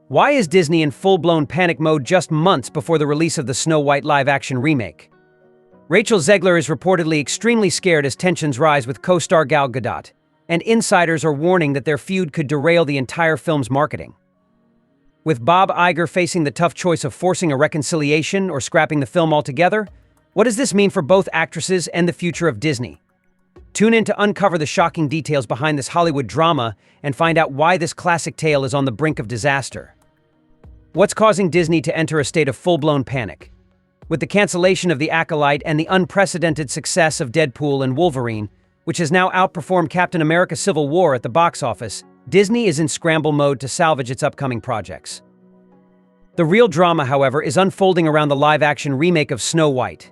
Why is Disney in full-blown panic mode just months before the release of the Snow White live-action remake? Rachel Zegler is reportedly extremely scared as tensions rise with co-star Gal Gadot, and insiders are warning that their feud could derail the entire film's marketing. With Bob Iger facing the tough choice of forcing a reconciliation or scrapping the film altogether, what does this mean for both actresses and the future of Disney? Tune in to uncover the shocking details behind this Hollywood drama and find out why this classic tale is on the brink of disaster. What's causing Disney to enter a state of full-blown panic? With the cancellation of The Acolyte and the unprecedented success of Deadpool and Wolverine, which has now outperformed Captain America: Civil War at the box office, Disney is in scramble mode to salvage its upcoming projects. The real drama, however, is unfolding around the live-action remake of Snow White.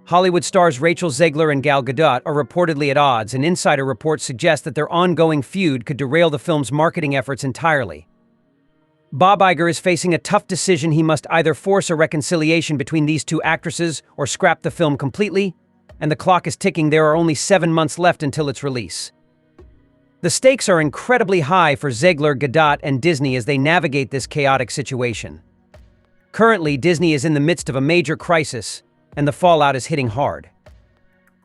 Hollywood stars Rachel Zegler and Gal Gadot are reportedly at odds, and insider reports suggest that their ongoing feud could derail the film's marketing efforts entirely. Bob Iger is facing a tough decision. He must either force a reconciliation between these two actresses or scrap the film completely, and the clock is ticking. There are only 7 months left until its release. The stakes are incredibly high for Zegler, Gadot, and Disney as they navigate this chaotic situation. Currently, Disney is in the midst of a major crisis, and the fallout is hitting hard.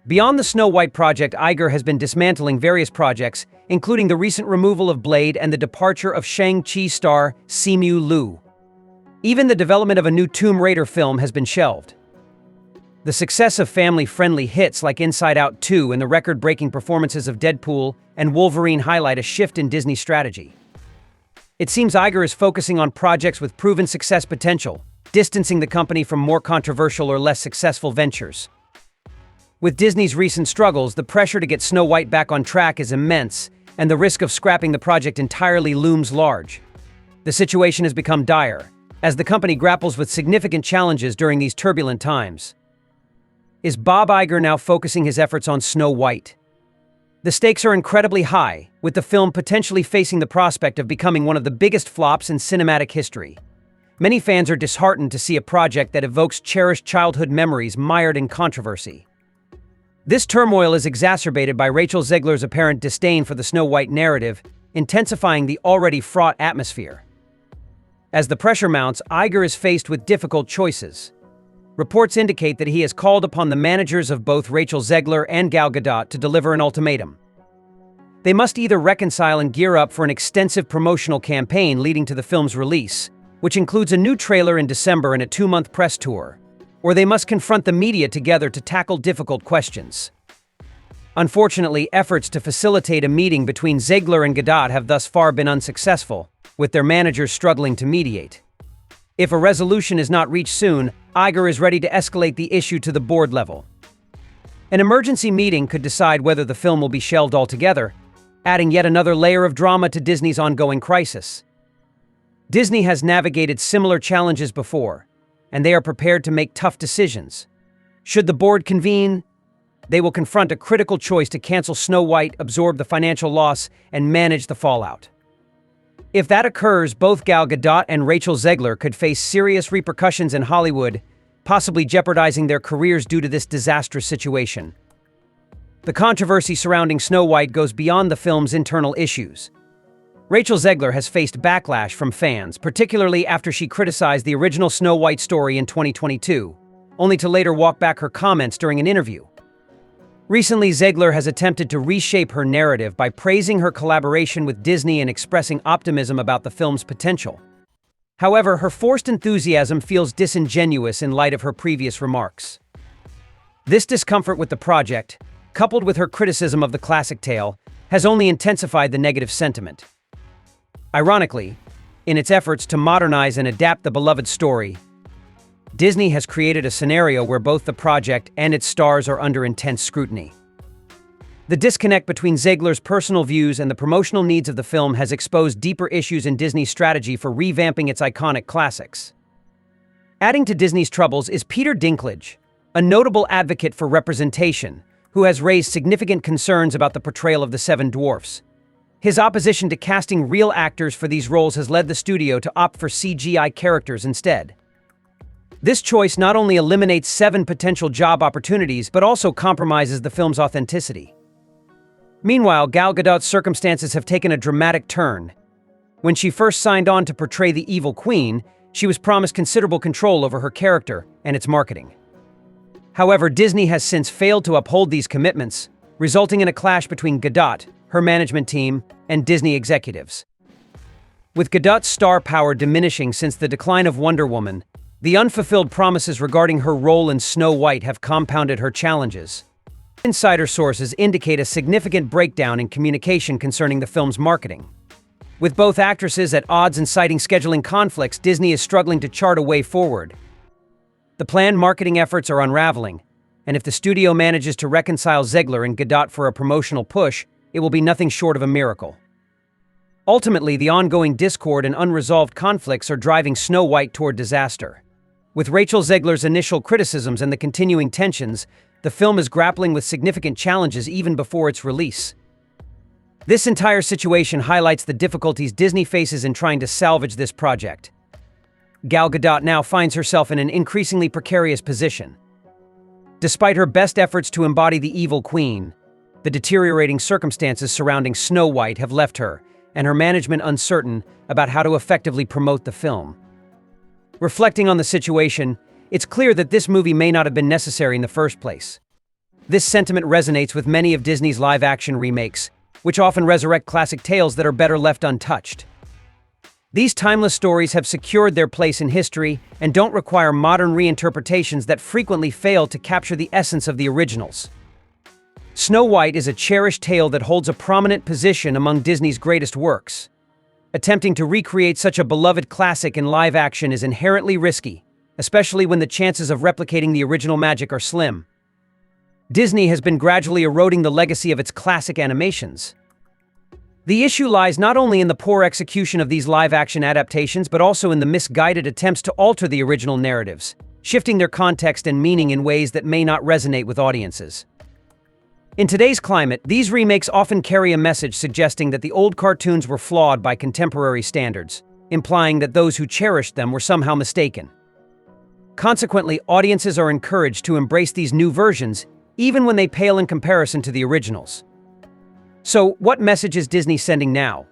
Beyond the Snow White project, Iger has been dismantling various projects, including the recent removal of Blade and the departure of Shang-Chi star Simu Liu. Even the development of a new Tomb Raider film has been shelved. The success of family-friendly hits like Inside Out 2 and the record-breaking performances of Deadpool and Wolverine highlight a shift in Disney's strategy. It seems Iger is focusing on projects with proven success potential, distancing the company from more controversial or less successful ventures. With Disney's recent struggles, the pressure to get Snow White back on track is immense, and the risk of scrapping the project entirely looms large. The situation has become dire, as the company grapples with significant challenges during these turbulent times. Is Bob Iger now focusing his efforts on Snow White? The stakes are incredibly high, with the film potentially facing the prospect of becoming one of the biggest flops in cinematic history. Many fans are disheartened to see a project that evokes cherished childhood memories mired in controversy. This turmoil is exacerbated by Rachel Zegler's apparent disdain for the Snow White narrative, intensifying the already fraught atmosphere. As the pressure mounts, Iger is faced with difficult choices. Reports indicate that he has called upon the managers of both Rachel Zegler and Gal Gadot to deliver an ultimatum. They must either reconcile and gear up for an extensive promotional campaign leading to the film's release, which includes a new trailer in December and a 2-month press tour, or they must confront the media together to tackle difficult questions. Unfortunately, efforts to facilitate a meeting between Zegler and Gadot have thus far been unsuccessful, with their managers struggling to mediate. If a resolution is not reached soon, Iger is ready to escalate the issue to the board level. An emergency meeting could decide whether the film will be shelved altogether, adding yet another layer of drama to Disney's ongoing crisis. Disney has navigated similar challenges before, and they are prepared to make tough decisions. Should the board convene, they will confront a critical choice to cancel Snow White, absorb the financial loss, and manage the fallout. If that occurs, both Gal Gadot and Rachel Zegler could face serious repercussions in Hollywood, possibly jeopardizing their careers due to this disastrous situation. The controversy surrounding Snow White goes beyond the film's internal issues. Rachel Zegler has faced backlash from fans, particularly after she criticized the original Snow White story in 2022, only to later walk back her comments during an interview. Recently, Zegler has attempted to reshape her narrative by praising her collaboration with Disney and expressing optimism about the film's potential. However, her forced enthusiasm feels disingenuous in light of her previous remarks. This discomfort with the project, coupled with her criticism of the classic tale, has only intensified the negative sentiment. Ironically, in its efforts to modernize and adapt the beloved story, Disney has created a scenario where both the project and its stars are under intense scrutiny. The disconnect between Zegler's personal views and the promotional needs of the film has exposed deeper issues in Disney's strategy for revamping its iconic classics. Adding to Disney's troubles is Peter Dinklage, a notable advocate for representation, who has raised significant concerns about the portrayal of the Seven Dwarfs. His opposition to casting real actors for these roles has led the studio to opt for CGI characters instead. This choice not only eliminates 7 potential job opportunities, but also compromises the film's authenticity. Meanwhile, Gal Gadot's circumstances have taken a dramatic turn. When she first signed on to portray the evil queen, she was promised considerable control over her character and its marketing. However, Disney has since failed to uphold these commitments, resulting in a clash between Gadot, her management team, and Disney executives. With Gadot's star power diminishing since the decline of Wonder Woman, the unfulfilled promises regarding her role in Snow White have compounded her challenges. Insider sources indicate a significant breakdown in communication concerning the film's marketing. With both actresses at odds and citing scheduling conflicts, Disney is struggling to chart a way forward. The planned marketing efforts are unraveling, and if the studio manages to reconcile Zegler and Gadot for a promotional push, it will be nothing short of a miracle. Ultimately, the ongoing discord and unresolved conflicts are driving Snow White toward disaster. With Rachel Zegler's initial criticisms and the continuing tensions, the film is grappling with significant challenges even before its release. This entire situation highlights the difficulties Disney faces in trying to salvage this project. Gal Gadot now finds herself in an increasingly precarious position. Despite her best efforts to embody the evil queen, the deteriorating circumstances surrounding Snow White have left her and her management uncertain about how to effectively promote the film. Reflecting on the situation, it's clear that this movie may not have been necessary in the first place. This sentiment resonates with many of Disney's live-action remakes, which often resurrect classic tales that are better left untouched. These timeless stories have secured their place in history and don't require modern reinterpretations that frequently fail to capture the essence of the originals. Snow White is a cherished tale that holds a prominent position among Disney's greatest works. Attempting to recreate such a beloved classic in live action is inherently risky, especially when the chances of replicating the original magic are slim. Disney has been gradually eroding the legacy of its classic animations. The issue lies not only in the poor execution of these live-action adaptations, but also in the misguided attempts to alter the original narratives, shifting their context and meaning in ways that may not resonate with audiences. In today's climate, these remakes often carry a message suggesting that the old cartoons were flawed by contemporary standards, implying that those who cherished them were somehow mistaken. Consequently, audiences are encouraged to embrace these new versions, even when they pale in comparison to the originals. So, what message is Disney sending now?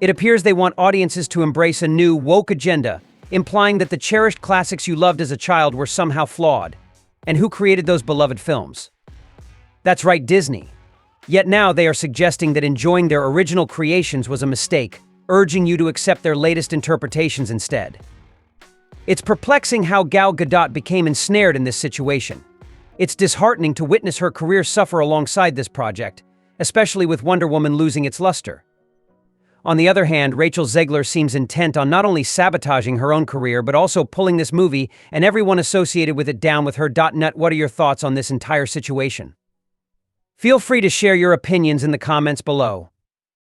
It appears they want audiences to embrace a new, woke agenda, implying that the cherished classics you loved as a child were somehow flawed. And who created those beloved films? That's right, Disney. Yet now they are suggesting that enjoying their original creations was a mistake, urging you to accept their latest interpretations instead. It's perplexing how Gal Gadot became ensnared in this situation. It's disheartening to witness her career suffer alongside this project, especially with Wonder Woman losing its luster. On the other hand, Rachel Zegler seems intent on not only sabotaging her own career, but also pulling this movie and everyone associated with it down with her. Net, what are your thoughts on this entire situation? Feel free to share your opinions in the comments below.